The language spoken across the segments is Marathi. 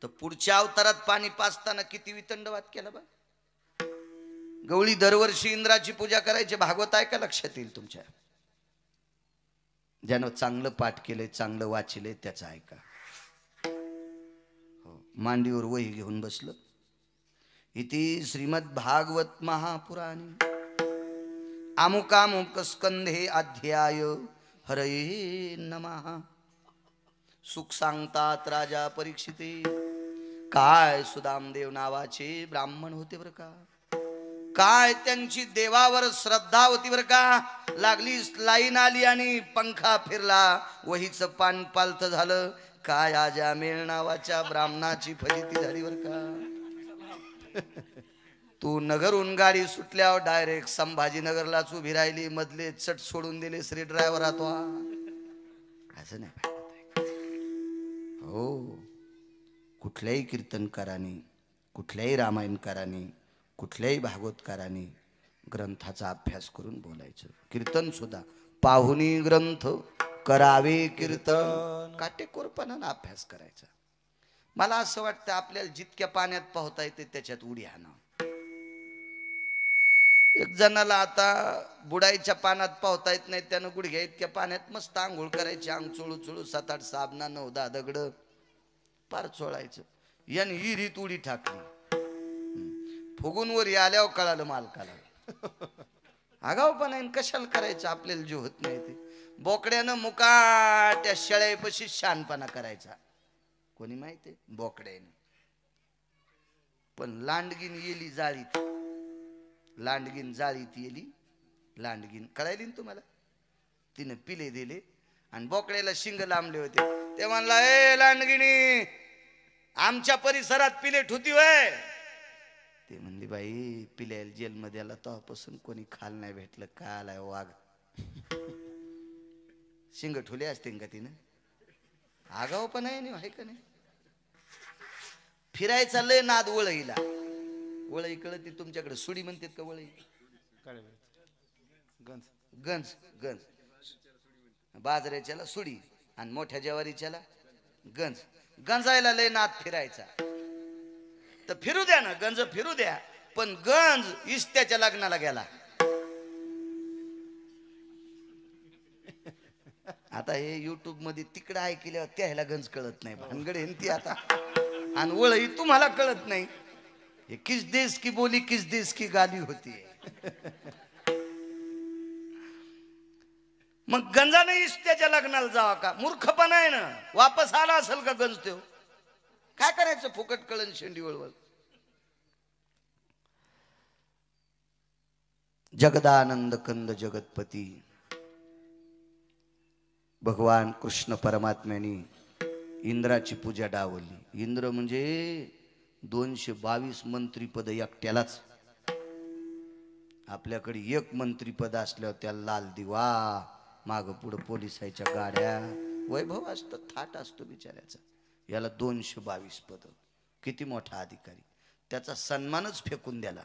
तर पुढच्या अवतारात पाणी पाजताना किती वितंडवाद केला बा. गवळी दरवर्षी इंद्राची पूजा करायची. भागवत आहे का लक्षात येईल तुमच्या. ज्यानं चांगलं पाठ केलंय, चांगलं वाचलंय त्याचं ऐका. मांडीवर वही घेऊन बसलं. इति श्रीमद भागवत महापुराणी अमुकामुक स्कंधे अध्याय हरये नमः. सुख सांगतात राजा परीक्षिते. काय सुदामदेव नावाचे ब्राह्मण होते बर का. काय त्यांची देवावर श्रद्धा होती बर का. लागली लाईन आली आणि पंखा फिरला, वहीचं पान पालत झालं. काय आजामेळ नावाच्या ब्राह्मणाची फजिती झाली बर का. तू नगरहून गाडी सुटल्यावर डायरेक्ट संभाजीनगरलाच उभी राहिली. मधले चट सोडून दिले श्री ड्रायव्हर तो. असं नाही हो. कुठल्याही कीर्तनकारांनी, कुठल्याही रामायणकारांनी, कुठल्याही भागवतकारांनी ग्रंथाचा अभ्यास करून बोलायचं. कीर्तन सुद्धा पाहुनी ग्रंथ करावे कीर्तन, काटेकोरपणानं अभ्यास करायचा. मला असं वाटतं आपल्याला जितक्या पाण्यात पोहता येते त्याच्यात उडी आणा. एक जणाला आता बुडायच्या पाण्यात पोहता येत नाही, त्यानं गुडघ्या इतक्या पाण्यात मस्त आंघोळ करायची. अंग चोळू चोळू 7-8 साबणा 9-10 दगड पार चोळायचं. याने हिरीत उडी टाकली. फुगून वर आल्यावर कळालं मालकाला. आगाऊपणा कशाला करायचं, आपल्याला जे होत नाही ते. बोकड्यानं मुकाट्या शेळ्यापाशी शानपणा करायचा. कोणी माहिती बोकड्याने. पण लांडगीन येली जाळीत. लांडगीन जाळीत येली. लांडगीन कळायली ना तुम्हाला. तिने पिले दिले आणि बोकड्याला शिंग लांबले होते. ते म्हणला, ए लांडगिनी, आमच्या परिसरात पिले ठुती वय. ते म्हणली, बाई पिल्याला जेलमध्ये आला तेव्हापासून कोणी खाल नाही भेटलं. का आलाय वाघ. शिंग ठुले असते का तिनं. आगाव पण आहे का नाही. फिरायचा लय नाद वळईला. वळई कळती तुमच्याकडे. सुडी म्हणतात का वळई. गंज गंज गंज. बाजऱ्याच्याला सुडी आणि मोठ्या ज्वारीच्याला गंज. गंजायला लय नाद फिरायचा. तर फिरू द्या ना, गंज फिरू द्या. पण गंज इस्त्याच्या लग्नाला गेला. आता हे युट्यूब मध्ये तिकडं ऐकल्यावर त्याला गंज कळत नाही. भानगड ती आता. आणि वळई तुम्हाला कळत नाही. हे किस देश की बोली किस देश की गाली होती. मग गंजाने इस्त्याच्या लग्नाला जावा का. मूर्खपणा आहे ना. वापस आला असेल का गंज तो. काय करायचं फुकट कळण शेंडी वळवळ. जगदानंद कंद जगतपती भगवान कृष्ण परमात्म्याने इंद्राची पूजा डावली. इंद्र म्हणजे 222 मंत्रीपद एकट्यालाच. आपल्याकडे एक मंत्रीपद असल्यावर त्याला लाल दिवा, माग पुढं पोलिसाच्या गाड्या, वैभव असतं, थाट असतो बिचाऱ्याचा. याला 222 पद. किती मोठा अधिकारी. त्याचा सन्मानच फेकून द्याला.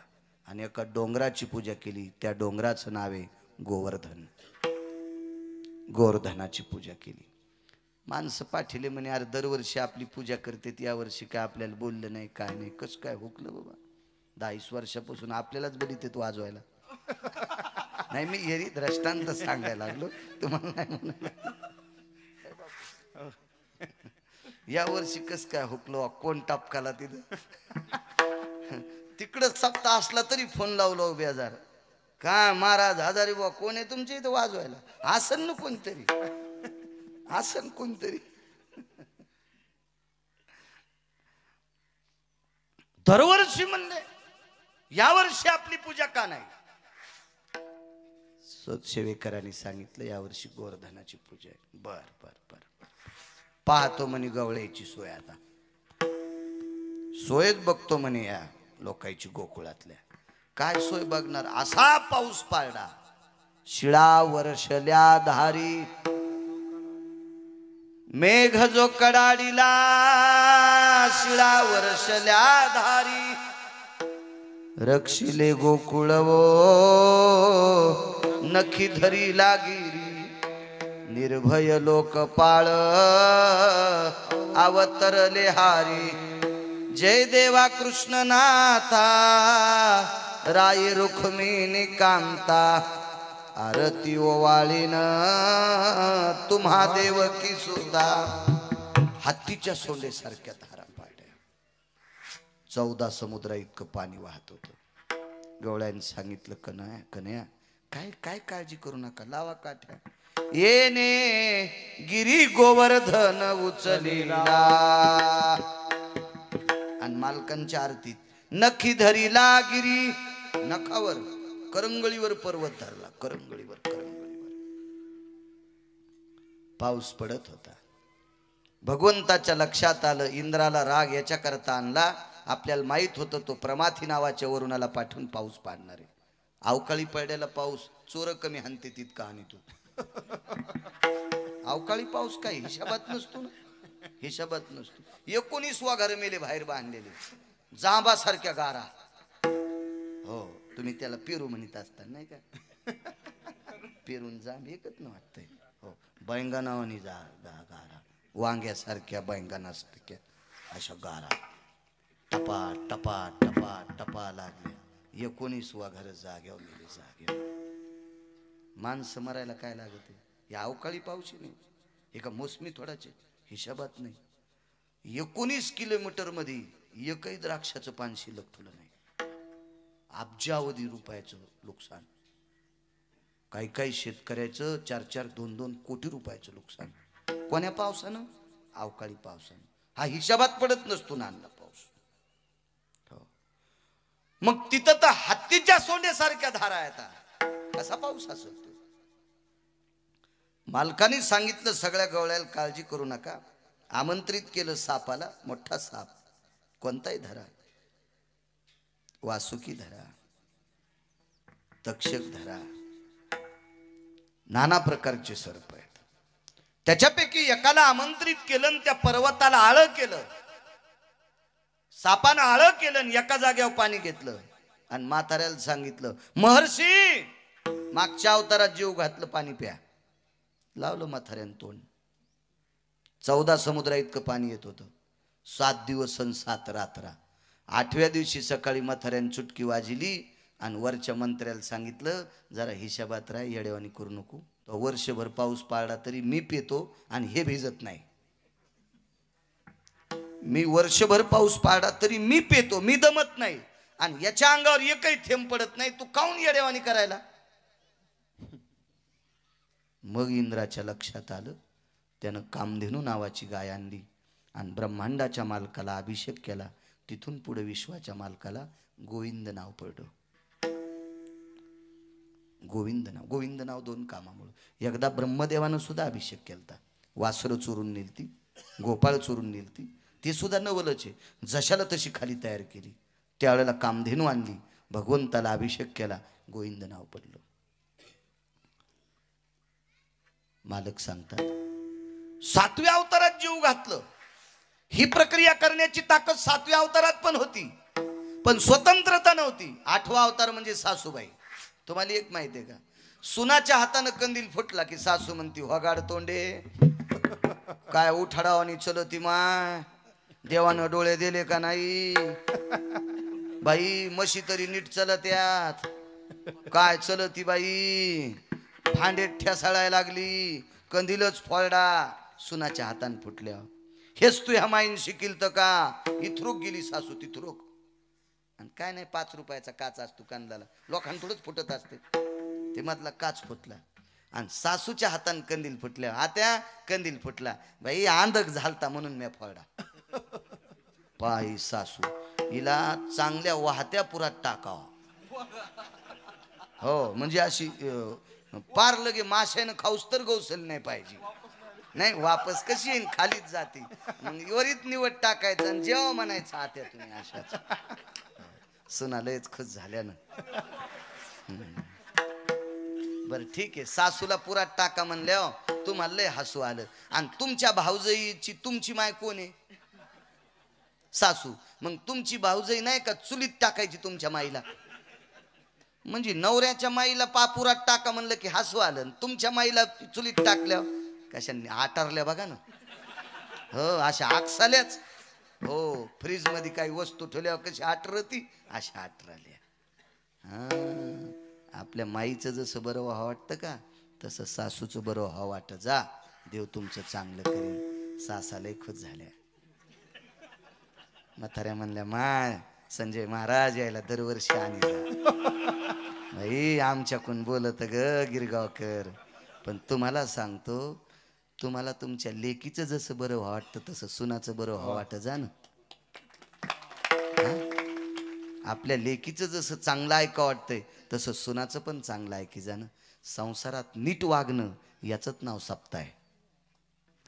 आणि एका डोंगराची पूजा केली. त्या डोंगराचं नाव आहे गोवर्धन. गोवर्धनाची पूजा केली. माणसं पाठीले म्हणे, अरे दरवर्षी आपली पूजा करते, या वर्षी काय आपल्याला बोललं नाही, काय नाही. कसं काय हुकलं बाबा. 10-20 वर्षापासून आपल्यालाच बघित तू वाजवायला. नाही, मी हेरी दृष्टांत सांगायला लागलो तुम्हाला नाही म्हणाला. या वर्षी कस काय हुकलो. कोण टपकाला तिथं. तिकडं सप्ताह असला तरी फोन लावलो बेजार. का महाराज हजारी बुवा कोण आहे तुमच्या इथं वाजवायला. आसन ना कोणतरी. आसन कोणतरी. दरवर्षी म्हणले, या वर्षी आपली पूजा का नाही. सेवेकरांनी सांगितलं यावर्षी गोवर्धनाची पूजा आहे. बर बर बर बर. पाहतो म्हणे गवळ्याची सोय. आता सोयच बघतो म्हणे या लोकांची गोकुळातल्या. काय सोय बघणार. असा पाऊस पाडला. शिळा वर्षल्या धारी. मेघ जो कडाडीला शिळा वर्षल्या धारी. रक्षिले गोकुळवो नखी धरी लागिरी. निर्भय लोकपाळ अवतरले हारी. जय देवा कृष्णनाथा राई रुक्मिणी कांता आरती ओवाळीन तुम्हा देवकी सुद्धा हत्तीच्या सोंडेसारख्या धारा पाड्या 14 समुद्रा इतकं पाणी वाहत होतं. गवळ्याने सांगितलं कन्या कन्या काय काय काळजी करू नका लावा काठ्या येणे गिरी गोवर्धन उचलीला आणि मालकांच्या आरतीत नखी धरीला गिरी नखावर करंगळीवर पर्वत धरला करंगळीवर पाऊस पडत होता. भगवंताच्या लक्षात आलं इंद्राला राग याच्या करता आणला आपल्याला माहित होतं तो प्रमाथी नावाच्या वरुणाला पाठवून पाऊस पाडणार आहे. अवकाळी पडलेला पाऊस चोर कमी हाणते तितका आणि तू अवकाळी पाऊस काय हिशाबात नसतो ना हिशाबात नसतो. 19 घर मेले बाहेर बांधलेले जांबा सारख्या गारा. हो तुम्ही त्याला पेरू म्हणत असता नाही का पेरून जांब एकच ना वाटतंय. हो बैंगनावानी गारा वांग्यासारख्या बैंगनासारख्या अशा गारा टपा टपा टपा टपा लागल्या. 19 घर जाग्यावर मेले जाग्यावर. माणसं मरायला काय लागत आहे या अवकाळी पावशी नाही एका मोसमी थोडाचे हिशाबात नाही. 19 किलोमीटर मध्ये एकही द्राक्षाचं पान शिल्लक ठेवलं नाही. अब्जावधी रुपयाचं नुकसान. काही काही शेतकऱ्याचं 4-4 2-2 कोटी रुपयाचं नुकसान. कोण्या पावसानं अवकाळी पावसानं. हा हिशाबात पडत नसतो ना अण्णा पाऊस. मग तिथं तर हत्तीच्या सोंडेसारख्या धारा येतात कसा पाऊस असतो. मालकाने सांगितलं सगळ्या गवळ्याला काळजी करू नका. आमंत्रित केलं सापाला. मोठा साप कोणताही धरा वासुकी धरा तक्षक धरा नाना प्रकारचे सर्प आहेत. त्याच्यापैकी एकाला आमंत्रित केलं आणि त्या पर्वताला आळं केलं. सापानं आळं केलं आणि एका जागेवर पाणी घेतलं आणि म्हाताऱ्याला सांगितलं महर्षी मागच्या अवतारात जीव घातलं पाणी प्या. लावलं म्हाताऱ्यानं तोंड. 14 समुद्रा इतकं पाणी येत होतं. 7 दिवस आणि 7 रात्र. 8व्या दिवशी सकाळी म्हाताऱ्यानं चुटकी वाजली आणि वरच्या मंत्र्याला सांगितलं जरा हिशाबात राह येडेवानी करू नको. तो वर्षभर पाऊस पाडला तरी मी पेतो आणि हे भिजत नाही. मी वर्षभर पाऊस पाडला तरी मी पेतो मी दमत नाही आणि याच्या अंगावर एकही थेंब पडत नाही. तू काऊन येडेवानी करायला. मग इंद्राच्या लक्षात आलं. त्यानं कामधेनू नावाची गाय आणली आणि ब्रह्मांडाच्या मालकाला अभिषेक केला. तिथून पुढे विश्वाच्या मालकाला गोविंद नाव पडलं. गोविंद नाव 2 कामामुळे. एकदा ब्रह्मदेवानं सुद्धा अभिषेक केलता. वासरं चोरून नेलती गोपाळ चोरून नेलती ते सुद्धा नवलच आहे. जशाला तशी खाली तयार केली. त्यावेळेला कामधेनू आणली भगवंताला अभिषेक केला गोविंद नाव पडलं. मालक सांगतात 7व्या अवतारात जीव घातलं. ही प्रक्रिया करण्याची ताकद 7व्या अवतारात पण होती पण स्वतंत्रता नव्हती. 8वा अवतार म्हणजे सासूबाई. तुम्हाला एक माहिती आहे का सुनाच्या हातानं कंदील फुटला की सासू म्हणती होगाड तोंडे काय उठाडावानी चलती माय देवानं डोळे दिले का नाही बाई म्हशी तरी नीट चलत यात काय चलती बाई भांडेत ठेसाळायला लागली कंदीलच फोडा. सुनाच्या हातानं फुटल्या. हेच तू ह्या माईन शिकील तर का. इथरूक गेली सासू तिथरूक. आणि काय नाही 5 रुपयाचा काच असतो कांदाला लोकांना थोडंच फुटत असते. ते मधला काच फुटला आणि सासूच्या हातानं कंदील फुटल्या. आत्या कंदील फुटला बाई आंधक झालता म्हणून मी फोडा. पायी सासू हिला चांगल्या वाहत्या पुरात टाकावा. हो म्हणजे अशी पार लगे माशानं खाऊस तर गौसल नाही पाहिजे. नाही वापस कशी येईन खालीच जाते. मग वरीत निवड टाकायचं आणि जेव्हा म्हणायचं आत्या तुम्ही अशाच. सुना लयच खुश झाल्यानं. बरं ठीक आहे सासूला पुरात टाका म्हणल्या तुम्हाला लय हसू आलं. आणि तुमच्या भाऊजाईची तुमची माय कोण आहे सासू. मग तुमची भाऊजाई नाही का चुलीत टाकायची तुमच्या माईला. म्हणजे नवऱ्याच्या माईला पापुरात टाका म्हणलं की हसू आलं. तुमच्या माईला चुलीत टाकल्या कशाने आटारल्या बघा ना. हो अशा आकसाल्याच हो, फ्रीज मध्ये काही वस्तू ठेवल्यावर कशी आठरती अशा आठराल्या. हा, आपल्या माईचं जसं बरं व्हावं वाटतं का, तसं सासूचं बरं व्हावं वाटतं. जा, देव तुमचं चांगलं करेल. सासालाही खुश झाल्या. म्हाताऱ्या म्हणल्या, माय संजय महाराज यायला दरवर्षी आणि भाई आमच्याकडून बोलत ग गिरगावकर, पण तुम्हाला सांगतो, तुम्हाला तुमच्या लेकीचं जसं बरं व्हावं वाटतं तसं सुनाचं बरं व्हावं वाटतं. जा ना, आपल्या लेकीचं जसं चांगलं ऐका वाटतंय तसं सुनाचं पण चांगलं ऐकी जाणं. संसारात नीट वागणं याचंच नाव सप्ताह आहे,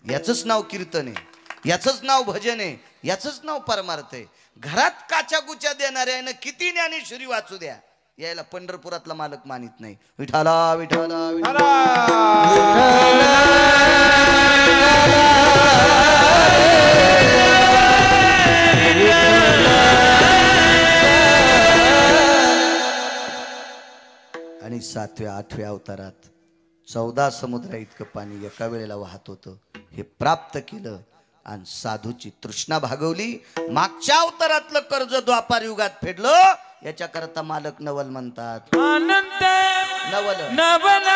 याचंच नाव कीर्तन आहे, याचंच नाव भजन आहे, याचंच नाव परमार्थ आहे. घरात काच्या गुच्या देणाऱ्यानं किती ज्ञानेश्वरी वाचू द्या, यायला पंढरपुरातला मालक मानित नाही. विठाला विठाला विठाला आणि 7व्या 8व्या अवतारात 14 समुद्रा इतकं पाणी एका वेळेला वाहत होतं. हे प्राप्त केलं आणि साधूची तृष्णा भागवली. मागच्या अवतारातलं कर्ज द्वापार युगात फेडलं. याच्या करता मालक नवल म्हणतात. अनंत नवल नवल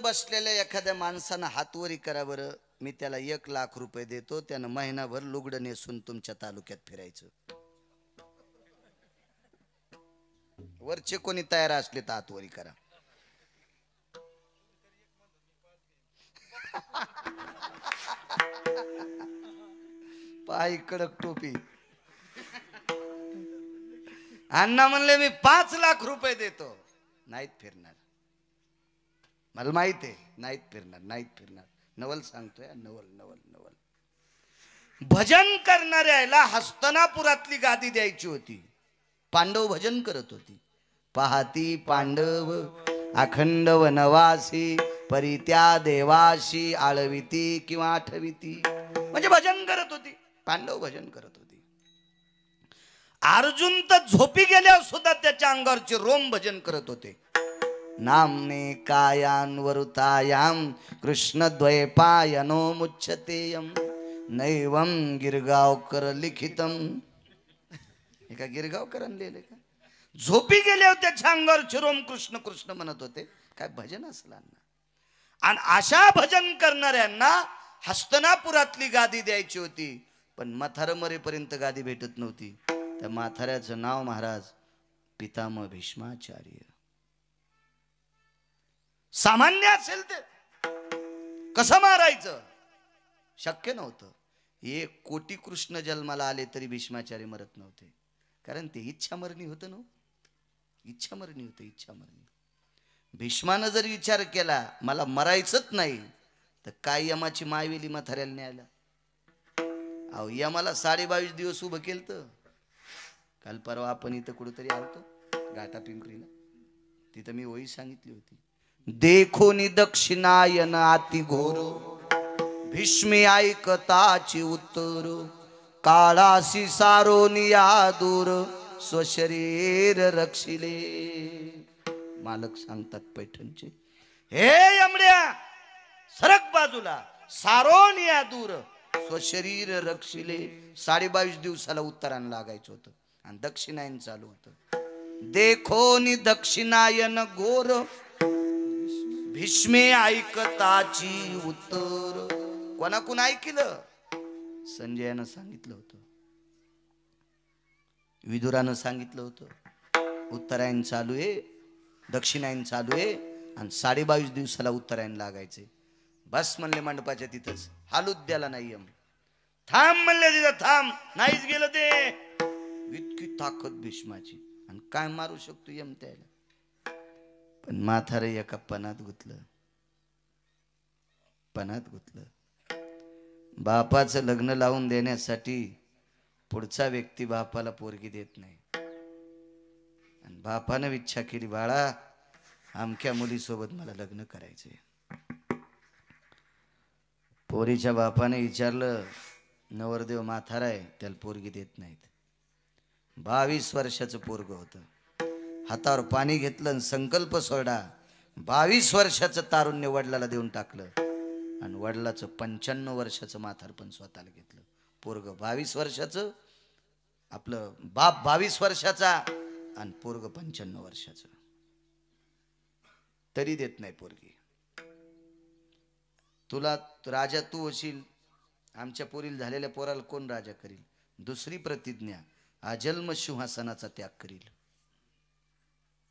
बसलेल्या एखाद्या माणसानं हातवरी करा बरं, मी त्याला 1,00,000 रुपये देतो. त्यानं महिनाभर लुगडं नेसून तुमच्या तालुक्यात फिरायचं. वरचे कोणी तयार असले तर हातवरी करा. पाय कडक टोपी. अण्णा म्हणले मी 5,00,000 रुपये देतो. नाहीत फिरणार, मला माहित आहे. नाहीत फिरणार, नाहीत फिरणार. नवल सांगतोय, नवल नवल नवल. भजन करणाऱ्याला हस्तनापुरातली गादी द्यायची होती. पांडव भजन करत होती. पाहती पांडव अखंड वनवासी, परित्या देवाशी आळविती किंवा आठविती. म्हणजे भजन करत होती. पांडव भजन करत होती. अर्जुन तर झोपी गेल्यावर सुद्धा त्याच्या अंगावरचे रोम भजन करत होते. नामने कायान वरुतायाम कृष्णद्वैपायनो मुच्यतेयम नैवम गिरगावकर लिखितम. एका गिरगावकरांनी लिहिले का? झोपी गेल्यावर त्याच्या अंगावर चिरोम कृष्ण कृष्ण म्हणत होते. काय भजन असलं ना. आणि अशा भजन करणाऱ्यांना हस्तनापुरातली गादी द्यायची होती. पण म्हातारं मरेपर्यंत गादी भेटत नव्हती. त्या म्हाताऱ्याचं नाव महाराज पितामह भीष्माचार्य. सामान्य असेल ते कसं मारायचं शक्य नव्हतं. 1 कोटी कृष्ण जन्माला आले तरी भीष्माचार्य मरत नव्हते, कारण ते इच्छामरणी होतं ना, इच्छामरणी होतं, इच्छामरणी. भीष्मानं जर विचार केला मला मरायचंच नाही, तर काय यमाची मायवेली म्हाताऱ्याला न्यायला. अहो यमाला 22.5 दिवस उभं केलं. तर काल परवा आपण इथं कुठंतरी आलतो घाटा पिंपरीला, तिथं मी ओळी सांगितली होती. देखो नि दक्षिणायन अति घोर, भीष्मे ऐकताची उत्तर, काळासी सारोनिया दूर, स्वशरीर रक्षिले. मालक सांगतात पैठणचे, हे यमड्या सरक बाजूला, सारोनिया दूर स्वशरीर रक्षिले. 22.5 दिवसाला उत्तरायण लागायचं होतं आणि दक्षिणायन चालू होतं. देखो नि दक्षिणायन घोर, भीष्मे ऐकताची उत्तर. कोणाकून ऐकलं? संजयानं सांगितलं होतं, विदुरानं सांगितलं होतं. उत्तरायण चालू आहे, दक्षिणायन चालू आहे आणि 22.5 दिवसाला उत्तरायण लागायचे. बस म्हणले मंडपाच्या तिथंच, हालूच द्याला नाही यम. थांब म्हणले तिथं, थांब. नाहीच गेलं ते. इतकी ताकद भीष्माची, आणि काय मारू शकतो यम त्याला. पण म्हातारे एका पणात गुतलं, पणात गुतलं. बापाचं लग्न लावून देण्यासाठी पुढचा व्यक्ती बापाला पोरगी देत नाही, आणि बापानं इच्छा केली, बाळा आमक्या मुलीसोबत मला लग्न करायचंय. पोरीच्या बापाने विचारलं, नवरदेव म्हातारा आहे, त्याला पोरगी देत नाहीत. 22 वर्षाचं पोरग होतं. हातावर पाणी घेतलं आणि संकल्प सोडा. 22 वर्षाचं तारुण्य वडिलाला देऊन टाकलं, आणि वडिलाचं 95 वर्षाचं म्हातारपण स्वतःला घेतलं. पोरग 22 वर्षाचं, आपलं बाप 22 वर्षाचा आणि पोरग 95 वर्षाचं, तरी देत नाही पोरगी. तुला राजा तू होशील, आमच्या पोरील झालेल्या पोराला कोण राजा करील? दुसरी प्रतिज्ञा, अजन्म सिंहासनाचा त्याग करील.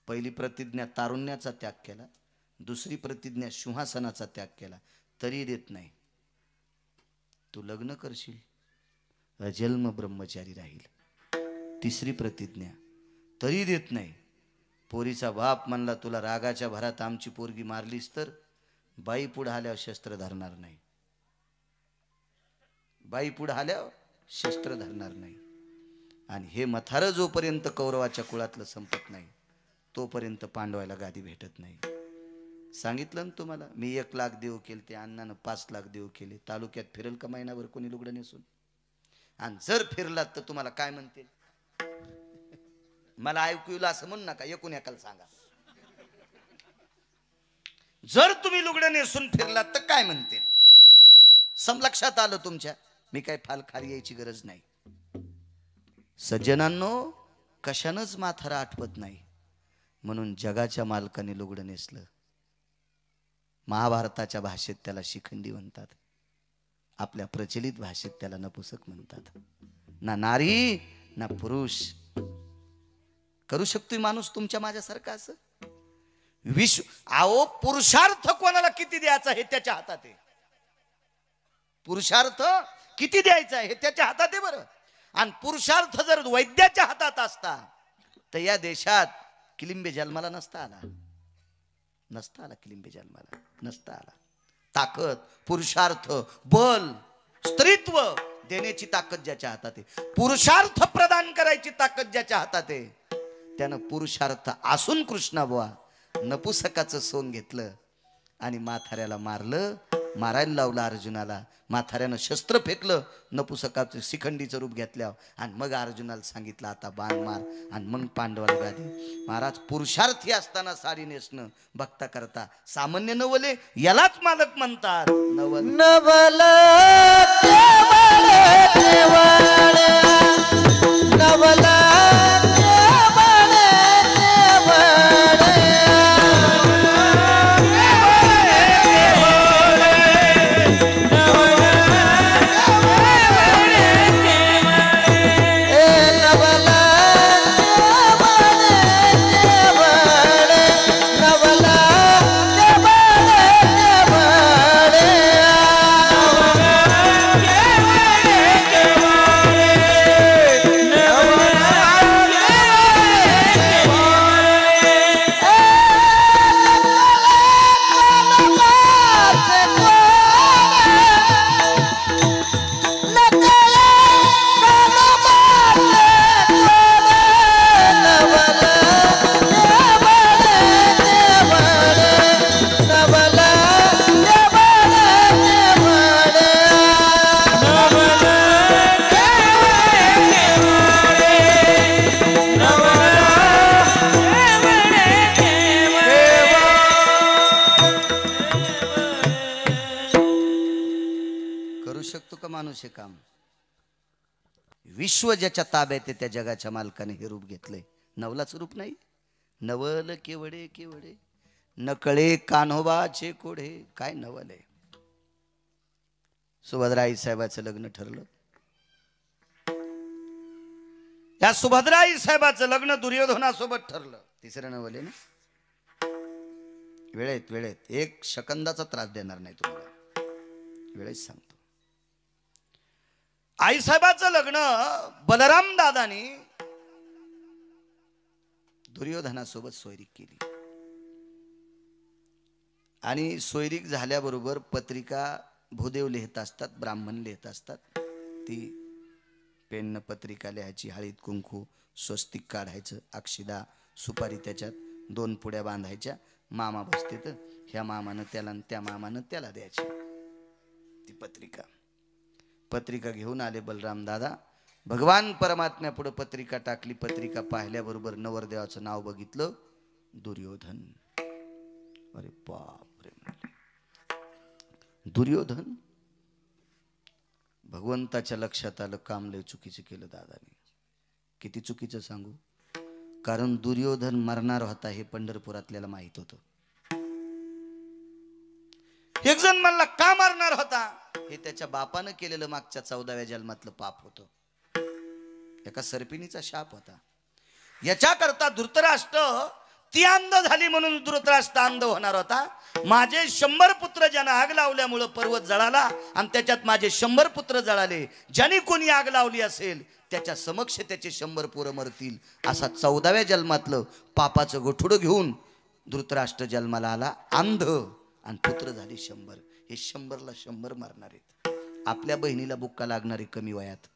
पहिली प्रतिज्ञा तारुण्याचा त्याग केला, दुसरी प्रतिज्ञा सिंहासनाचा त्याग केला, तरी देत नाही. तू लग्न करशील, अजन्म ब्रह्मचारी राहील. तिसरी प्रतिज्ञा, तरी देत नाही. पोरीचा बाप म्हणला, तुला रागाच्या भरात आमची पोरगी मारलीस तर बाई पुढे आल्यावर शस्त्र धरणार नाही, बाई पुढे आल्यावर शस्त्र धरणार नाही. आणि हे मथार जोपर्यंत कौरवाच्या कुळातलं संपत नाही, तोपर्यंत पांडवायला गादी भेटत नाही. सांगितलं ना तुम्हाला, मी 1 लाख देऊ केले, ते अण्णानं 5 लाख देऊ केले. तालुक्यात फिरेल का महिनाभर कोणी लुगडं नेसून? आणि जर फिरलात तर तुम्हाला काय म्हणतील? मला ऐकू येईल असं म्हणू नका, एकूण एकाला सांगा. जर तुम्ही लुगडं नेसून फिरलात तर काय म्हणतील? लक्षात आलं तुमच्या? मी काय फाल खाली यायची गरज नाही. सज्जनांनो, कशानंच म्हातारा आठवत नाही, म्हणून जगाच्या मालकाने लुगडं नेसलं. महाभारताच्या भाषेत त्याला शिखंडी म्हणतात, आपल्या प्रचलित भाषेत त्याला नपुसक म्हणतात. ना नारी ना पुरुष करू शकतोय माणूस तुमच्या माझ्यासारखा असं विश्व. आओ, पुरुषार्थ कोणाला किती द्यायचा हे त्याच्या हातात आहे. पुरुषार्थ किती द्यायचा हे त्याच्या हातात आहे बरं. आणि पुरुषार्थ जर वैद्याच्या हातात असता तर या देशात किलिंबे जन्माला नसता आला, नसता आला, किलिंबे जन्माला नसता आला. ताकद, पुरुषार्थ, बल, स्त्रीत्व देण्याची ताकद ज्याच्या हातात आहे, पुरुषार्थ प्रदान करायची ताकद ज्याच्या हातात आहे, त्यानं पुरुषार्थ असून कृष्णा बुवा नपुसकाचं सोंग घेतलं आणि म्हाताऱ्याला मारलं, मारायला लावलं अर्जुनाला. म्हाताऱ्यानं शस्त्र फेकलं, नपुसकाचं शिखंडीचं रूप घेतल्यावर, आणि मग अर्जुनाला सांगितलं आता बाण मार, आणि मग पांडवाला गादी. महाराज, पुरुषार्थी असताना साडी नेसणं भक्ता करता सामान्य नवले, यालाच मालक म्हणतात. नवल नवल नवल माणूस आहे काम. विश्व ज्याच्या ताब्यात आहे त्या जगाच्या मालकाने हे रूप घेतलंय. नवलाच रूप नाही. नवल केवडे केवडे नकळे कान्होबाचे कोढे. काय नवल आहे. सुभद्रा आई साहेबाचं लग्न ठरलं. या सुभद्रा आई साहेबाचं लग्न दुर्योधनासोबत ठरलं. तिसरं नवल आहे ना. वेळेत वेळेत एक सेकंदाचा त्रास देणार नाही तुम्हाला. वेळेत सांगतो. आईसाहेबाचं लग्न बलराम दादानी दुर्योधनासोबत सोयरीक केली. आणि सोयरीक झाल्याबरोबर पत्रिका भूदेव लिहित असतात, ब्राह्मण लिहित असतात. ती पेन पत्रिका लिहायची, हळीत कुंकू स्वस्तिक काढायचं, अक्षिदा सुपारी त्याच्यात 2 पुड्या बांधायच्या. मामा बसते तर ह्या मामानं त्याला आणि त्या मामानं त्याला द्यायची ती पत्रिका. पत्रिका घेऊन आले बलराम दादा. भगवान परमात्म्या पुढे पत्रिका टाकली. पत्रिका पाहिल्याबरोबर नवरदेवाचं नाव बघितलं, दुर्योधन. अरे बाप रे म्हणले, दुर्योधन. भगवंताच्या लक्षात आलं काम लय चुकीचं केलं दादाने. किती चुकीचं सांगू. कारण दुर्योधन मरणार होता हे पंढरपुरातल्याला माहित होतं. एक जण म्हणला का मरणार होता. हे त्याच्या बापानं केलेलं मागच्या 14व्या जन्मातलं पाप होतं. एका सर्पिणीचा शाप होता. याच्याकरता धृतराष्ट्र ती अंध झाली म्हणून धृतराष्ट्र अंध होणार होता. माझे 100 पुत्र ज्यांना आग लावल्यामुळं पर्वत जळाला आणि त्याच्यात माझे 100 पुत्र जळाले. ज्याने कोणी आग लावली असेल त्याच्या समक्ष त्याचे 100 पोरं मरतील. असा 14व्या जन्मातलं पापाचं गोठुडं घेऊन धृतराष्ट्र जन्माला आला अंध आणि पुत्र झाले 100. हे 100ला 100 मारणार आहेत. आपल्या बहिणीला बुक्का लागणारे कमी वयात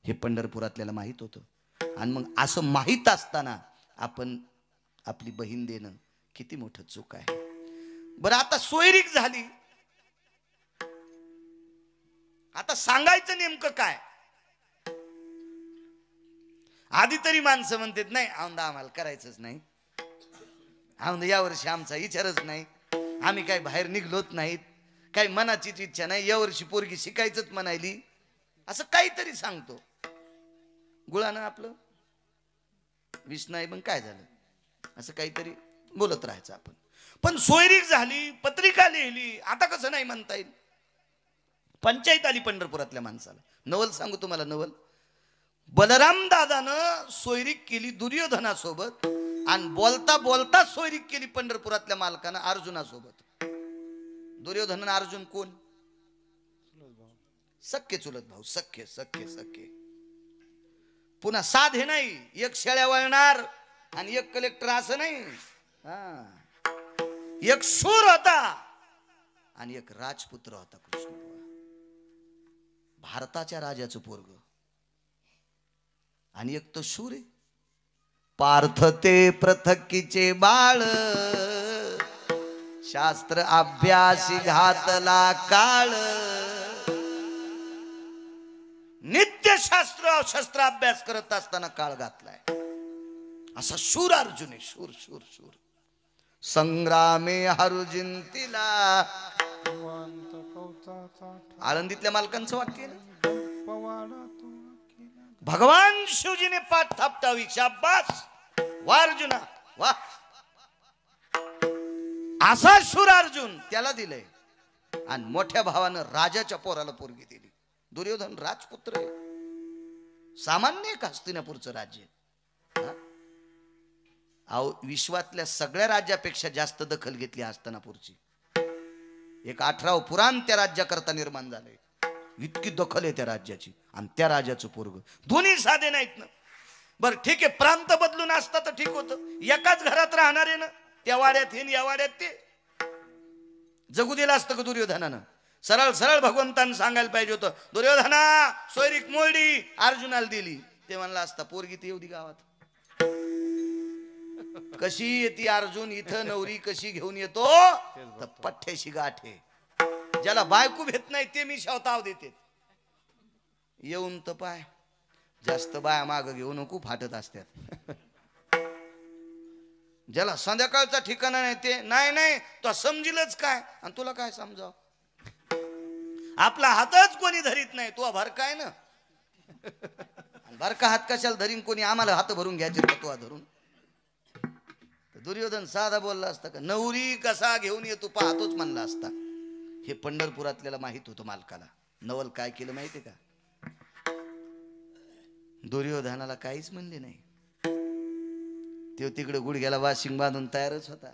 हे पंढरपुरातल्याला माहित होतं. आणि मग असं माहित असताना आपण आपली बहीण देणं किती मोठं चूक आहे. बरं आता सोयरीक झाली. आता सांगायचं नेमकं काय. आधी तरी माणसं म्हणतात नाही औंदा आम्हाला करायचंच नाही, औंदा यावर्षी आमचा विचारच नाही, आम्ही काय बाहेर निघलोत नाहीत, काही मनाचीच इच्छा नाही, यावर्षी पोरगी शिकायचंच म्हणायली. असं काहीतरी सांगतो. गुळानं आपलं विष नाही पण काय झालं असं काहीतरी बोलत राहायचं आपण. पण सोयरीक झाली, पत्रिका लिहिली. आता कसं नाही म्हणता येईल. पंचायत आली पंढरपुरातल्या माणसाला. नवल सांगू तुम्हाला नवल. बलराम दादानं सोयरीक केली दुर्योधनासोबत आणि बोलता बोलता सोयरीक केली पंढरपुरातल्या मालकानं अर्जुनासोबत. दुर्योधन अर्जुन कोण. सख्खे चुलत भाऊ. सख्खे सख्खे सख्खे. पुन्हा साधे नाही. एक शेळ्या वळणार आणि एक कलेक्टर असं नाही. एक शूर होता आणि एक राजपुत्र होता कृष्ण. भारताच्या राजाचं पोरग आणि एक तो शूर आहे. पार्थ ते पृथकीचे बाळ शास्त्र अभ्यासी घातला काळ. नित्य शस्त्र अभ्यास करत असताना काळ घातलाय. असा शूर अर्जुन आहे. शूर शूर शूर. संग्रामे हरुजिंतीला. आळंदीतल्या मालकांचं वाक्य ना. भगवान शिवजीने पाठ थापटावी. शाबास वा अर्जुना वा. असा शूर अर्जुन त्याला दिलंय. आणि मोठ्या भावानं राजाच्या पोराला पोरगी दिली. दुर्योधन राजपुत्र आहे. सामान्य का हस्तिनापूरचं राज्य. विश्वातल्या सगळ्या राज्यापेक्षा जास्त दखल घेतली हस्तिनापूरची. एक 18 पुराण त्या राज्याकरता निर्माण झाले. इतकी दखल आहे त्या राज्याची. आणि त्या राजाचं पोरग. दोन्ही साधे नाहीत ना. बरं ठीक आहे प्रांत बदलून असता तर ठीक होतं. एकाच घरात राहणारे ना. त्या वाड्यात हे या वाड्यात ते. जगू दिलं असतं का दुर्योधनानं. सरळ सरळ भगवंतानं सांगायला पाहिजे होतं दुर्योधना सोयरीक मोडी अर्जुनाला दिली. ते म्हणलं असता पोरगी ती एवढी गावात कशी येते अर्जुन इथं नवरी कशी घेऊन येतो तर पठ्ठ्याशी गाठे. ज्याला बायको भेट नाही ते मी शावताव देते. येऊन तर पाय जास्त बाया माग घेऊ नको फाटत असतात. ज्याला संध्याकाळचा ठिकाणा नाही ते नाही नाही तो समजीलच काय आणि तुला काय समजाव. आपला हातच कोणी धरीत नाही, तो भरका आहे ना. भरका हात कशाला धरीन कोणी, आम्हाला हात भरून घ्यायचे का तो धरून. दुर्योधन साधा बोलला असता का, नवरी कसा घेऊन येतो पाहतोच म्हणला असता. हे पंढरपुरातल्याला माहित होतं मालकाला. नवल काय केलं माहितीये का, दुर्योधनाला काहीच म्हणले नाही. तो तिकडे गुडघ्याला वाशिंग बांधून तयारच होता.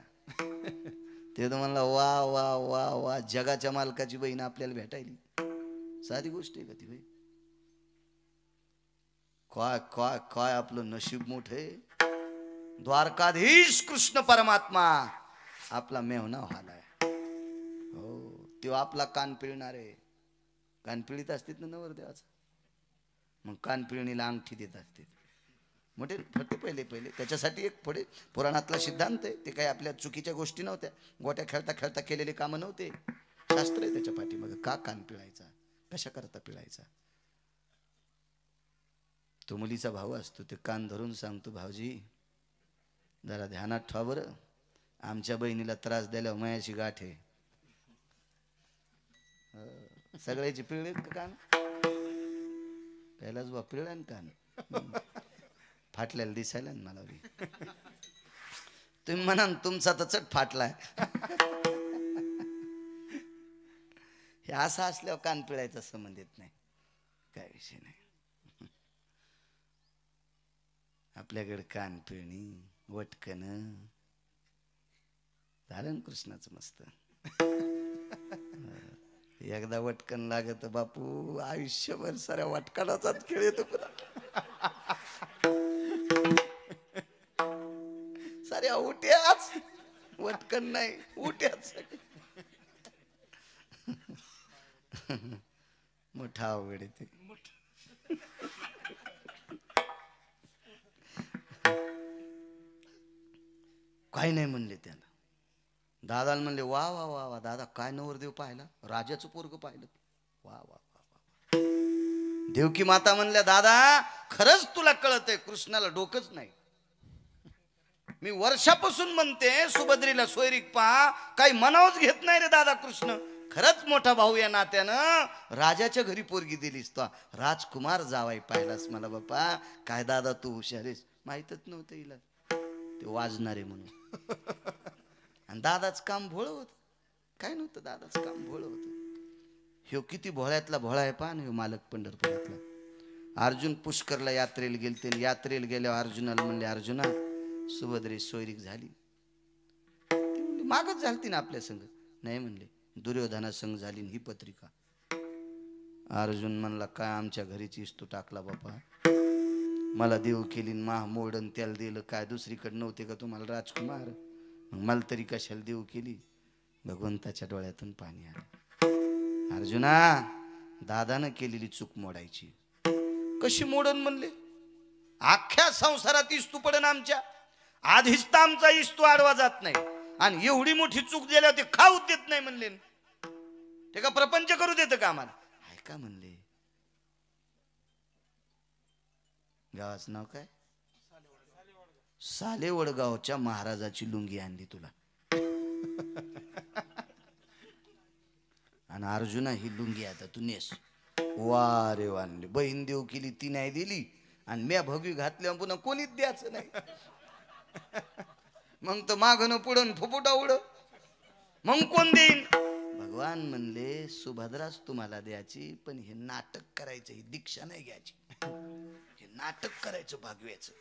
ते तर म्हणला वा वा वा वा, जगाच्या मालकाची बहीण आपल्याला भेटायली. साधी गोष्ट आहे का ती भाई. काय काय काय आपलं नशीब मोठ आहे. द्वारकाधीश कृष्ण परमात्मा आपला मेहना व्हालाय. हो, तो आपला कान पिळणार आहे. कान पिळीत असतील ना नवरदेवाचा, मग कान पिळणीला अंगठी देत असते मोठे फटे. पहिले पहिले त्याच्यासाठी एक पुढे पुराणातला सिद्धांत आहे. ते काही आपल्या चुकीच्या गोष्टी नव्हत्या. गोट्या खेळता खेळता केलेले कामं नव्हते. शास्त्र आहे त्याच्या पाठीमागे. का कान पिळायचा, कशा करता पिळायचा. तो मुलीचा भाऊ असतो, ते कान धरून सांगतो, भाऊजी जरा ध्यानात ठेवा बरं, आमच्या बहिणीला त्रास द्यायला मायाची गाठ आहे. सगळ्याची पिळलेत का कान, पहिलाच बा पिळला ना कान. फाटल्याला दिसायला ना मला बी. तुम्ही म्हणा तुमचा तर चट फाटलाय. हे असं असल्यावर कान पिळायचा संबंध येत नाही, काय विषय नाही. आपल्याकडे कान पिळणी, वटकन झालं ना कृष्णाचं मस्त. एकदा वटकन लागत बापू, आयुष्यभर साऱ्या वटकनाचाच खेळ येतो. साऱ्या उट्याच, वटकन नाही उट्याच. मोठा अवघड आहे ते. काही नाही म्हणले त्याला. दादाला म्हणले वा वा वा वा दादा, काय नवरदेव पाहिला, राजाचं पोरग पाहिलं. वा वा वा वा. देवकी माता म्हणल्या दादा खरंच तुला कळत आहे, कृष्णाला डोकंच नाही. मी वर्षापासून म्हणते सुभद्रीला सोयरीक पहा, काही मनावच घेत नाही रे दादा कृष्ण. खरंच मोठा भाऊ या नात्यानं राजाच्या घरी पोरगी दिलीस, तो राजकुमार जावाई पाहिलास मला बापा. काय दादा तू हुशारीस, माहीतच नव्हतं हिला ते वाजणारे म्हणून. आणि दादाच काम भोळ होत, काय नव्हतं, दादाच काम भोळ होत. ह्यो किती भोळ्यातला भोळा आहे पहा ना ह्यो मालक पंढरपुरातला. अर्जुन पुष्करला यात्रेला गेलते, यात्रेला गेल्यावर अर्जुनाला म्हणले अर्जुना सुभद्रे सोयरीक झाली. मागच झालती ना आपल्या संग, नाही म्हणले दुर्योधना संग झाली ही पत्रिका. अर्जुन म्हणला काय आमच्या घरीचीस तू टाकला बापा, मला देव केली माह मोडन त्याला दिलं, काय दुसरीकडे नव्हते का तुम्हाला राजकुमार, मला तरी कशाला देव केली. भगवंताच्या डोळ्यातून पाणी आलं. अर्जुना दादानं केलेली चूक मोडायची. कशी मोडन म्हणले, अख्ख्या संसारात इस्तू पडन आमच्या, आधीच तर आमचा इस्तू आडवा जात नाही, आणि एवढी मोठी चूक झाल्यावर ते खाऊ देत नाही म्हणले. ते का प्रपंच करू देत का आम्हाला. ऐका म्हणले, गावाचं नाव काय, सालेवडगावच्या महाराजाची लुंगी आणली तुला. आणि अर्जुना ही लुंगी आता तू नेस. वा रे वानले, बहीण देव केली ती नाही दिली, आणि म्या भगवी घातल्या पुन्हा कोणीच द्यायचं नाही. मग तर मागणं पुढं फुफुटा उड, मग कोण देईन. भगवान म्हणले सुभद्राच तुम्हाला द्यायची, पण हे नाटक करायचं, ही दीक्षा नाही घ्यायची. हे नाटक करायचं भागव्याचं.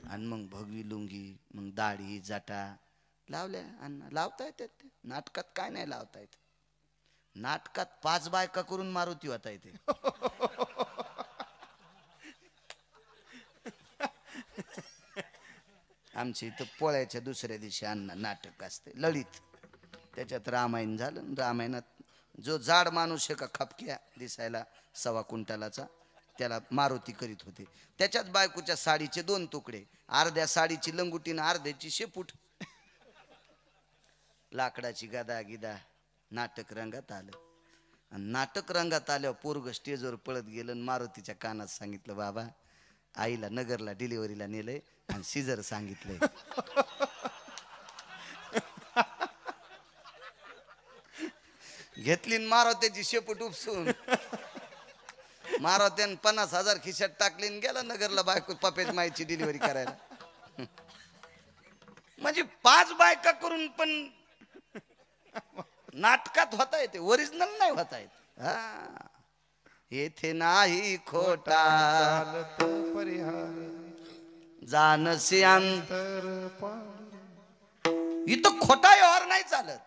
आणि मग भगवी लुंगी, मग दाढी जाटा लावल्या. अण्णा लावता येतात नाटकात, काय नाही लावता येत. नाटकात 5 बायका करून मारुती होता येते. आमच्या इथं पोळ्याच्या दुसऱ्या दिवशी अण्णा नाटक असते ललित. त्याच्यात रामायण झालं. रामायणात जो जाड माणूस आहे का खपक्या दिसायला 1.25 क्विंटलाचा, त्याला मारुती करीत होते. त्याच्याच बायकोच्या साडीचे 2 तुकडे, अर्ध्या साडीची लंगुटीन अर्ध्याची शेपूट. लाकडाची गदा गिदा. नाटक रंगात आलं. आणि नाटक रंगात आल्यावर पोरग स्टेजवर पळत गेलं आणि मारुतीच्या कानात सांगितलं बाबा आईला नगरला डिलिव्हरीला नेलंय आणि सीझर सांगितलंय. घेतली मारुतीची शेपूट उपसून मारुतीन 50,000 खिशात टाकली आणि गेला नगरला बायको पपेज माईची डिलिव्हरी करायला. म्हणजे 5 बायका करून पण नाटकात होता येते, ओरिजिनल नाही होता येत. हा येथे नाही खोटा जानसी अंतर, इथं खोटा व्यवहार नाही चालत.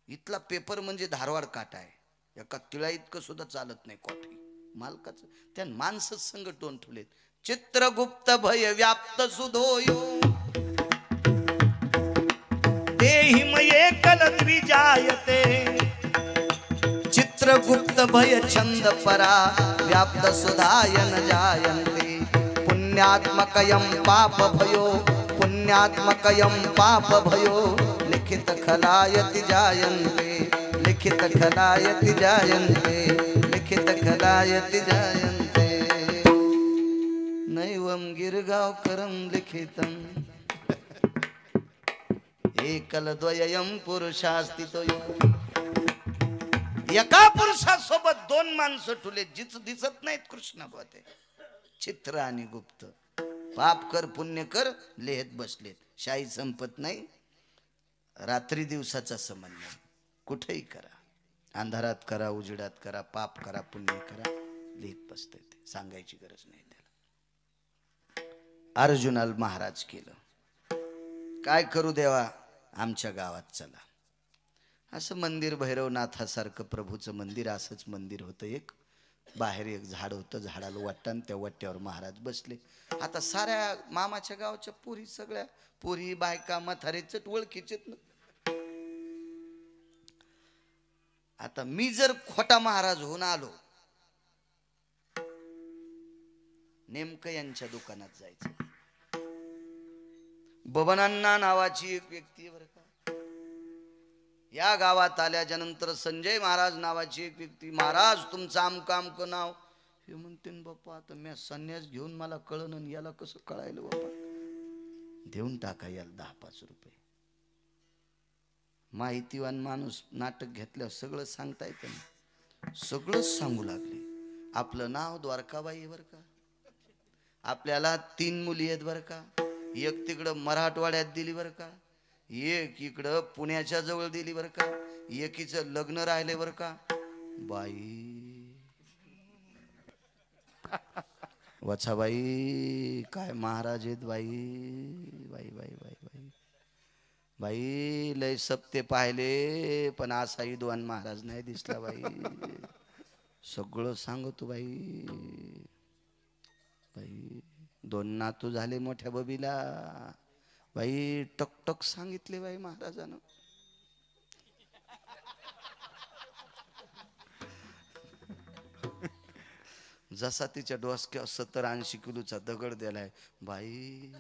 इथला पेपर म्हणजे धारवाड काटा आहे. एका तिळा इतकं सुद्धा चालत नाही कॉफी मालकाच. त्या माणसं संघटून ठेवलेत. चित्रगुप्त भय व्याप्त सुधोयो देहि मये कल द्विजायते. चित्रगुप्त भय छंद परा व्याप्त सुधायन जायन्ते. पुण्यात्मकयं पाप भयो पुण्यात्मकयं पाप भयो लिखित खलायति जायन्ते. लिखित खलायति जायन्ते. लिखित खलायति जायन्ते. नैवं गिरगावकरं लिखितं एकलद्वयं पुरुषास्तितो. एका पुरुषासोबत 2 माणसं ठुले जिच दिसत नाहीत कृष्ण बोते. चित्र आणि गुप्त. पाप कर पुण्य कर लिहित बसलेत. शाही संपत नाही. रात्री दिवसाचा संबंध नाही. कुठेही करा, अंधारात करा, उजेडात करा, पाप करा, पुण्य करा, लिहित बसते. सांगायची गरज नाही त्याला. अर्जुनाला महाराज केलं. काय करू देवा, आमच्या गावात चला. असं मंदिर भैरवनाथासारखं प्रभूचं मंदिर असंच मंदिर होतं. एक बाहेर एक झाड होतं, झाडाला वाटण, त्या वाट्यावर महाराज बसले. आता साऱ्या मामाच्या गावच्या पुरी, सगळ्या पुरी बायका म्हातारेच ओळखीचेत ना. आता मी जर खोटा महाराज होऊन आलो, नेमकं यांच्या दुकानात जायचं. बबनांना नावाची एक व्यक्ती बरं का, या गावात आल्याच्या नंतर संजय महाराज नावाची एक व्यक्ती, महाराज तुमचं आमकं आमकं नाव. हे म्हणते बाप्पा, आता मी संन्यास घेऊन मला कळण, याला कसं कळायलं बाप्पा. देऊन टाका याला 10-5 रुपये. माहितीवान माणूस नाटक घेतल्यावर सगळं सांगता येतं ना. सगळंच सांगू लागले. आपलं नाव द्वारकाबाई बर का, आपल्याला 3 मुली आहेत बर का. एक तिकडं मराठवाड्यात दिली बर का, एक इकडं पुण्याच्या जवळ दिली बर का, एकीचं लग्न राहिले बर का. बाई वच्छाबाई काय महाराज आहेत बाई. बाई बाई बाई बाई बाई लय सप्ते पाहिले, पण असा विद्वान महाराज नाही दिसला बाई. सगळं सांगतो बाई. बाई 2 नातू झाले मोठ्या बबीला. बाई टकटक सांगितले बाई महाराजानं. जसा तिच्या डोसक्यावर 70-80 किलोचा दगड दिलाय. बाई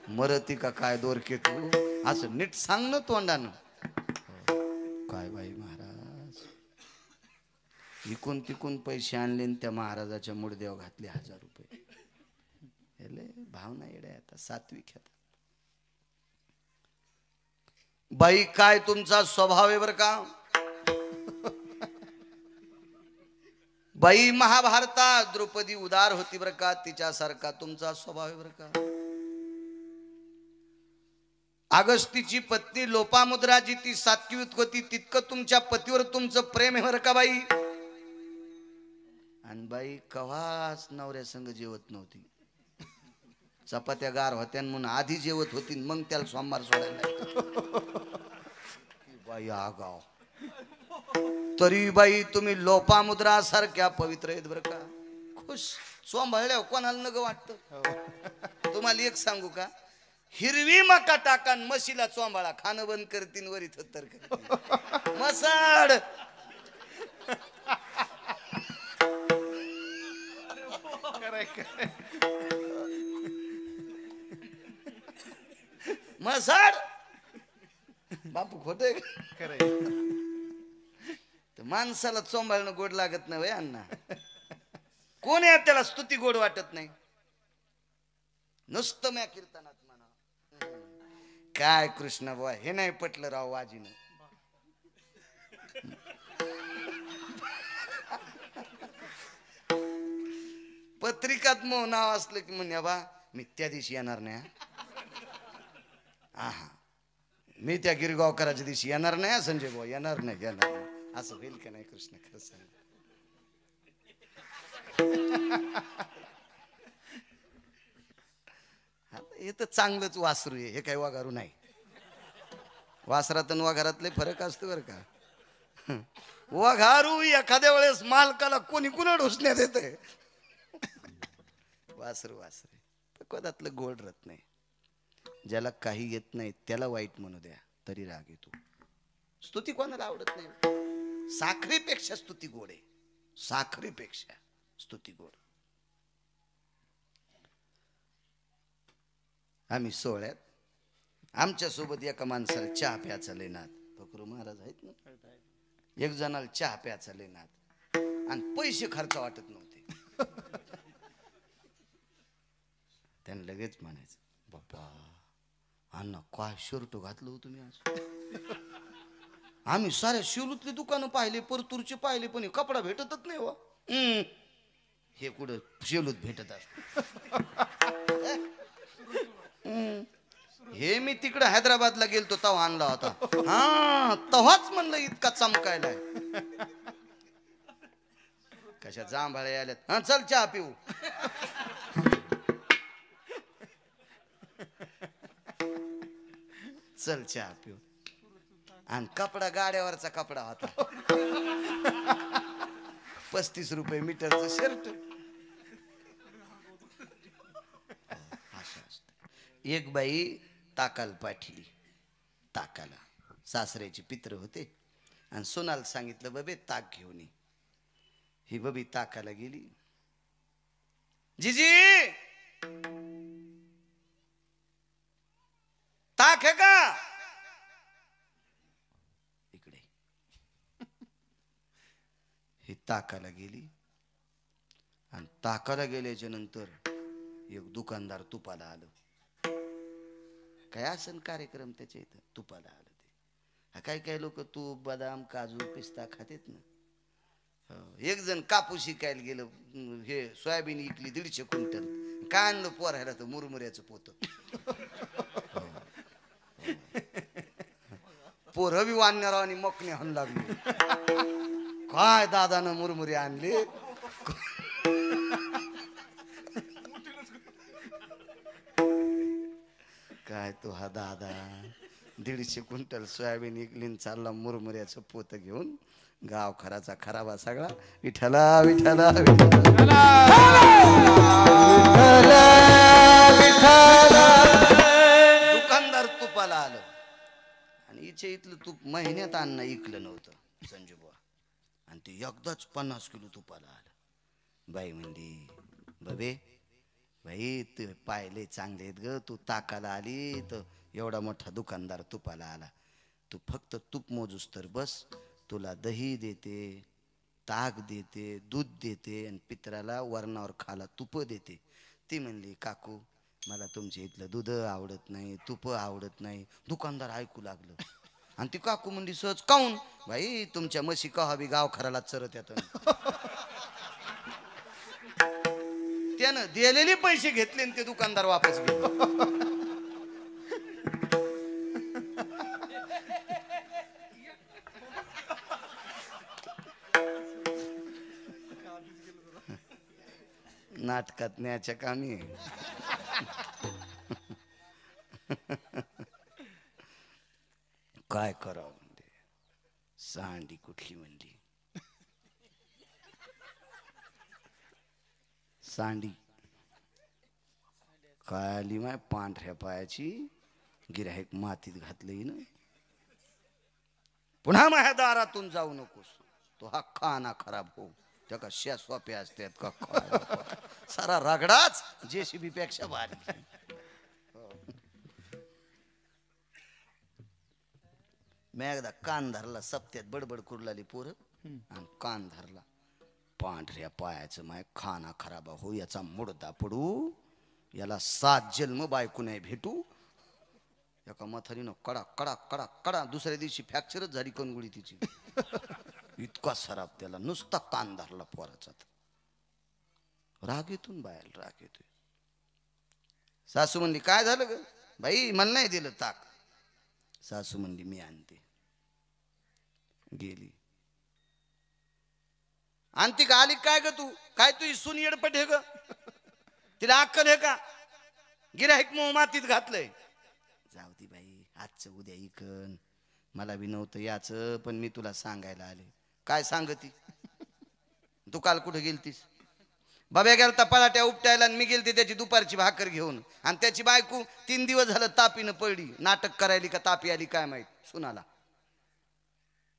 मरती का काय दोरके तू, असं नीट सांग ना तोंडानं. काय बाई महाराज, इकून तिकून पैसे आणले त्या महाराजाच्या मुडद्यावर घातले 1000 रुपये. भावना येड्या आता सात्विक. बाई काय तुमचा स्वभाव आहे बर का. बाई महाभारतात द्रौपदी उदार होती बर का, तिच्यासारखा तुमचा स्वभाव आहे बर का. अगस्तीची पत्नी लोपामुद्राजी ती सात्विक होती, तितकं तुमच्या पतीवर तुमचं प्रेम आहे बर का बाई. आणि बाई कवाच नवऱ्या संग जेवत नव्हती. चपात्या गार होत्या म्हणून आधी जेवत होती, मग त्याला सोमवार सोडायला. बाई आगाव. तरी बाई तुम्ही लोपामुद्रा सारख्या पवित्र आहेत बर का. खुश सोंभाळल्या कोणाला नग वाटतं. तुम्हाला एक सांगू का, हिरवी मका टाकान म्हशीला चोंबाळा, खाणं बंद करतीन वरी थत्तर करतीन मसाड. मसाड बापू खोटे. माणसाला चोंबाळणं गोड लागत नाही वय अण्णा. कोण आहे त्याला स्तुती गोड वाटत नाही. नुसतं म्या कीर्तनात म्हणा काय कृष्ण बुवा हे नाही पटलं राव वाजीनं. पत्रिकात मग नाव असलं की म्हणे बा मी त्या दिवशी येणार नाही हा. मी त्या गिरगावकराच्या दिवशी येणार नाही संजय भाऊ, येणार नाही असं होईल का नाही कृष्ण खरं सांग. हे तर चांगलंच वासरू आहे, हे काही वाघारू नाही. वासरात आणि वाघारातले फरक असतो बरं का. वाघारू एखाद्या वेळेस मालकाला कोणी कुणा ढोसण्यात येते. वासरू वासरे कदातलं गोड राहत नाही. ज्याला काही येत नाही त्याला वाईट म्हणू द्या तरी राग येतो. स्तुती कोणाला आवडत नाही. साखरेपेक्षा स्तुती गोड आहे, साखरेपेक्षा स्तुती गोड. आम्ही सोहळ्यात आमच्या सोबत एका माणसाला चहा प्यायचा लेनात. फकरू महाराज आहेत ना, एक जणाला चहा प्यायचा लेनात आणि पैसे खर्च वाटत नव्हते. त्याने लगेच म्हणायचं बाप्पा अण्णा काय शर्ट घातलं होतं तुम्ही आज. आम्ही साऱ्या शिवलूतली दुकानं पाहिले, परतूरचे पाहिले, पण कपडा भेटतच नाही हो. हे कुठं शिवलूत भेटत असत. हे मी तिकडे हैदराबादला गेलतो तेव्हा आणला होता. हा तेव्हाच म्हणलं इतका चमकायलाय. कशा जांभाळे आल्यात. हा चल चहा पिऊ. चल चहा पिऊ. आणि कपडा गाड्यावरचा कपडा होता. 35 रुपये मीटरचं शर्ट. एक बाई ताकाला पाठली. ताकाला सासऱ्याचे पित्र होते आणि सोनाला सांगितलं बबे ताक घेऊन ये. ही बबी ताकाला गेली. जीजी ताक है का इकडे. ही ताकाला गेली आणि ताकाला गेल्याच्या नंतर एक दुकानदार तुपाला आलं. काय असन कार्यक्रम त्याच्या इथं तुपाला आलं ते. काही काही लोक तूप बदाम काजू पिस्ता खातेत ना. एक जण कापूस शिकायला गेलं. हे सोयाबीन इकली 150 क्विंटल. काय आणलं पोरायला तर मुरमुऱ्याचं पोत. पोरं बी वाढणार आणि मकने हाण लागली. काय दादानं मुरमुरे आणले. काय तो हा दादा 150 क्विंटल सोयाबीन इकलीन चालला मुरमुऱ्याचं पोत घेऊन. गाव खराचा खराबा सगळा. विठ्ठला विठ्ठला विठ्ठला. दुकानदार तुपाला आलं आणि हिच्या इथलं तूप महिन्यात अन्न इकलं नव्हतं संजू बुवा. आणि ते एकदाच 50 किलो तुपाला आलं. बाई म्हणली बबे भाई तू पाहिले चांगले आहेत ग. तू ताकाला आली तर एवढा मोठा दुकानदार तुपाला आला. तू फक्त तूप मोजूस तर बस. तुला दही देते, ताक देते, दूध देते आणि पित्राला वरणावर खाला तुप देते. ती म्हणली काकू मला तुमच्या इथलं दूध आवडत नाही, तुप आवडत नाही. दुकानदार ऐकू लागलं आणि ती काकू म्हणली सहज काऊन भाई तुमच्या म्हशी कवा बी गाव खराला चरत येतं. त्यानं दिलेले पैसे घेतले आणि ते दुकानदार वापस गेले. नाटकात न्याच्या कामी. काय करावं म्हणजे सांडी कुठली म्हणली. सांडी काय आली माय पांढऱ्या पायाची. गिऱ्हाईक मातीत घातलंय ना. पुन्हा माझ्या दारातून जाऊ नकोस. तो हा खाना खराब हो. त्या का श्या सोप्या असतात का सारा रगडाच JCB पेक्षा भारी. मी एकदा कान धरला. सप्त्यात बडबड करू लागली पोरं आणि कान धरला. पांढऱ्या पायाचं माय खाना खराबा हो. याचा मुडदा पडू. याला 7 जन्म बायको नाही भेटू. एका म्हातारीनं कडा कडा कडा कडा. दुसऱ्या दिवशी फ्रॅक्चरच झाली कणगुळी तिची. इतका सराप त्याला. नुसता कान धरला पोराचा. राग येतून बाहेर राग येतोय. सासू म्हणली काय झालं ग बाई, मला नाही दिलं ताक. सासू म्हणली मी आणते. गेली. आणती का आली काय ग तू, काय तू सून येडपट हे ग, तिला अक्कल आहे का, गिऱ्हाईक मोह मातीत घातलंय. जाऊ दे बाई, आजचं उद्या इकन, मला बी नव्हतं याचं, पण मी तुला सांगायला आले. काय सांगती, तू काल कुठे गेलतीस. बाब्या गेलता पराठ्या उपटायला आणि मी गेलते त्याची दुपारची भाकर घेऊन, आणि त्याची बायको 3 दिवस झालं तापीनं पडली, नाटक करायली का तापी आली काय माहित सुनाला,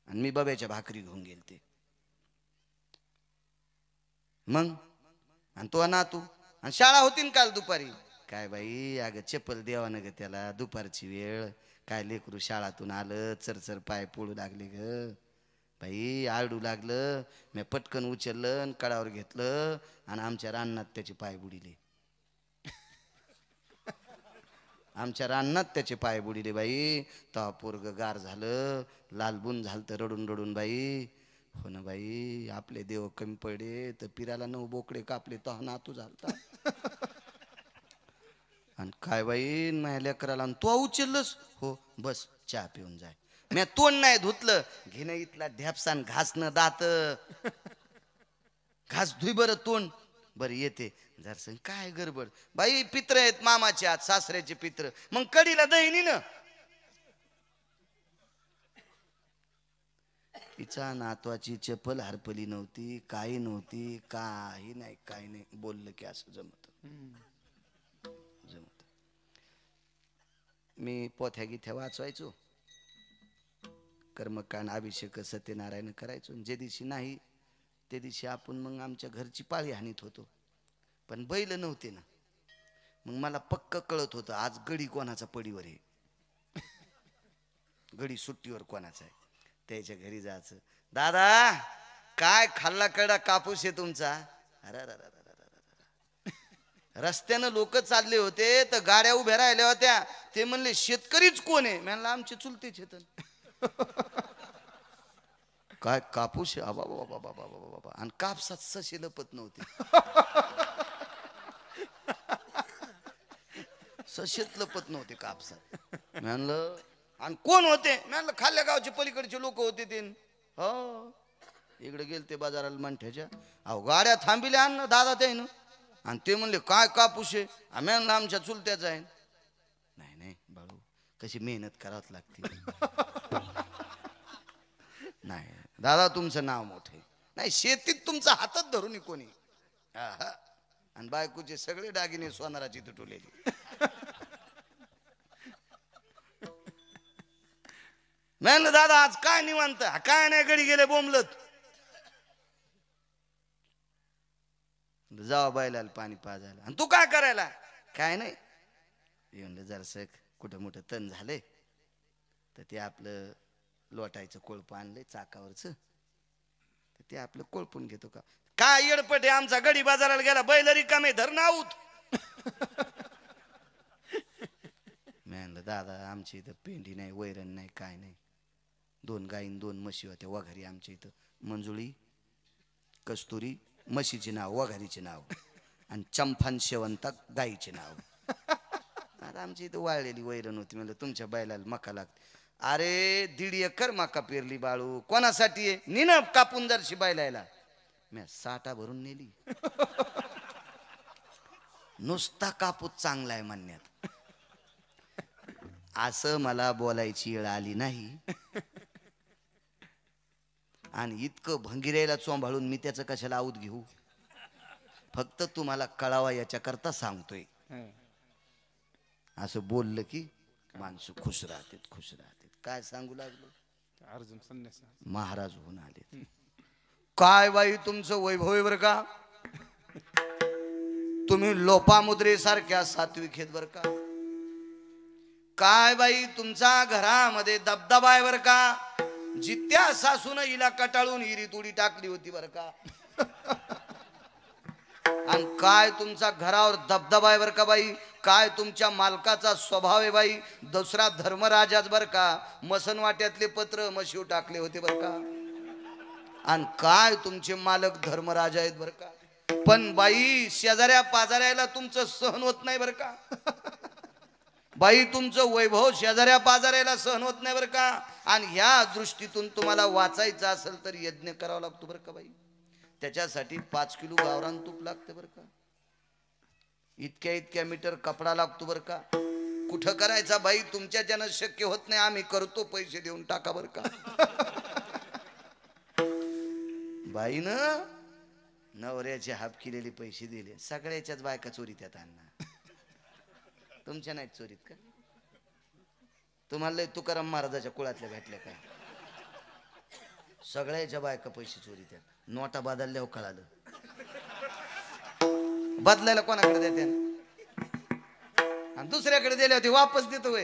आणि मी बाब्याच्या भाकरी घेऊन गेलते. मग आणि तो ना तू, आणि शाळा होती ना काल दुपारी. काय बाई अगं चप्पल देवानं ग त्याला, दुपारची वेळ, काय लेकरू शाळातून आलं चरचर पाय पोळू लागले ग बाई, आरडू लागलं. मी पटकन उचललं, कडावर घेतलं आणि आमच्या रानात त्याचे पाय बुडिले. आमच्या रानात त्याचे पाय बुडिले बाई. तेव्हा पोरग गार झालं, लालबुन झालं तर रडून रडून बाई. हो ना बाई, आपले देव कमी पडे तर पिराला 9 बोकडे कापले तर नातू झालता. आणि काय बाई माझ्या लेकराला, तो उचललंस हो बस चहा पिऊन जाय. मी तोंड नाही धुतलं, घेणं इथला ढ्यापसान घासणं दात, घास धुई बरं तोंड बरं येते जरसं. काय गडबड बाई, पित्र आहेत मामाचे आज, सासऱ्याचे पित्र, मग कडीला दहीनी ना. तिचा नातवाची चप्पल हरपली नव्हती, काही नव्हती, काही नाही, काही नाही. बोललं की असं जमत जमत. मी पोथ्या गिथ्या वाचवायचो, कर्मकांड अभिषेक सत्यनारायण करायचो. जे दिवशी नाही ते दिवशी आपण मग आमच्या घरची पाळी हाणीत होतो. पण बैल नव्हते ना, मग मला पक्क कळत होतं आज गडी कोणाचा पडीवर आहे, गडी सुट्टीवर कोणाचा आहे. त्याच्या घरी जायचं, दादा काय खाल्ला कडा कापूस आहे तुमचा. अरे रस्त्यानं लोक चालले होते तर गाड्या उभ्या राहिल्या होत्या, ते म्हणले शेतकरीच कोण आहे. म्हणलं आमचे चुलते चेतन. काय कापूस आहे, बाबा बाबा बाबा बाबा बाबा, आणि कापसात ससे लपत नव्हते. सशेत लपत नव्हते कापसात. म्हणलं आणि कोण होते, म्हणलं खाल्ल्या गावचे पलीकडचे लोक होते ते. हो इकडे गेल ते बाजाराला मंठ्याच्या, अहो गाड्या थांबिल्या आण दादा ते ना, आणि ते म्हणले काय कापूस आहे. म्हणलं आमच्या चुलत्याचा आहे. नाही नाही बाळू, कशी मेहनत करावं लागते. नाही दादा तुमचं नाव मोठे, नाही शेतीत तुमचा हातात धरून कोणी. आणि बायकोचे सगळे दागिने सोनाराची तुटवलेली. म्हणलं दादा आज काय निवांत, काय नाही गडी गेले बोंबलत. जावा बैलाला पाणी पाजायला, आणि तू काय करायला. काय नाही म्हणलं जरासं कुठं मोठं तण झालंय तर ते आपलं लोटायचं कोळप आणलंय चाकावरच, तर ते आपलं कोळपून घेतो का. काय येडपट आहे आमचा, गडी बाजाराला गेला बैल रिकामे धरण आऊत. म्हणलं दादा आमच्या इथं पेंडी नाही, वैरण नाही, काय नाही. 2 गाईन 2 म्हशी होत्या वघारी आमच्या इथं, मंजुळी कस्तुरी म्हशीचे नाव, वघारीचे नाव, आणि चंफान शेवंता गाईचे नाव. आता आमच्या इथं वाळलेली वैरण होती. म्हणलं तुमच्या बैलाला मका लागते. अरे 1.5 एकर मका पेरली बाळू, कोणासाठी आहे, निन कापून जरशी बैलायला. मी साठा भरून नेली. नुसता कापूस चांगला आहे म्हणण्यात, असं मला बोलायची वेळ आली नाही. आणि इतकं भंगिरायला चोंभाळून मी त्याचं कशाला आऊत घेऊ, फक्त तुम्हाला कळावा याच्या करता सांगतोय. असं बोललं की माणसं खुश राहतात, खुश राहतात. काय सांगू लागलो, अर्जुन संन्यास महाराज होऊन आले. काय बाई तुमचं वैभव बर का, तुम्ही लोपामुद्रे सारख्या सात्विक आहेत बर का. काय बाई तुमचा घरामध्ये दबदबा आहे बर का. जित्या सासून हिला कटाळून हिरीत उडी टाकली होती बर का. आणि काय तुमचा घरावर दबदबा आहे बर का बाई. काय तुमच्या मालकाचा स्वभाव आहे बाई. दुसरा धर्मराजाच बर का, मसन वाट्यातले पत्र मशीव टाकले होते बर का. आणि काय तुमचे मालक धर्मराजा आहेत बर का. पण बाई शेजाऱ्या पाजाऱ्याला तुमचं सहन होत नाही बरं का. बाई तुमचं वैभव शेजाऱ्या पाजाऱ्याला सहन होत नाही बरं का. आणि ह्या दृष्टीतून तुम्हाला वाचायचं असेल तर यज्ञ करावा लागतो बरं का बाई. त्याच्यासाठी 5 किलो गावरान तूप लागते बरं का. इतक्या मीटर कपडा लागतो बरं का. कुठं करायचा बाई, तुमच्या ज्यानं शक्य होत नाही, आम्ही करतो, पैसे देऊन टाका बरं का. बाईनं नवऱ्याचे हाफ केलेले पैसे दिले. सगळ्याच्याच बायका चोरीत येतात अण्णा. तुमच्या नाहीत चोरीत का? तुम्हाला तुकाराम महाराजाच्या कुळातल्या भेटल्या काय? सगळ्याच्या बायका पैसे चोरीत येतात. नोटा बदलल्यावर कळालं. बदलायला कोणाकडे देते आणि दुसऱ्याकडे दिले होते वापस देतो.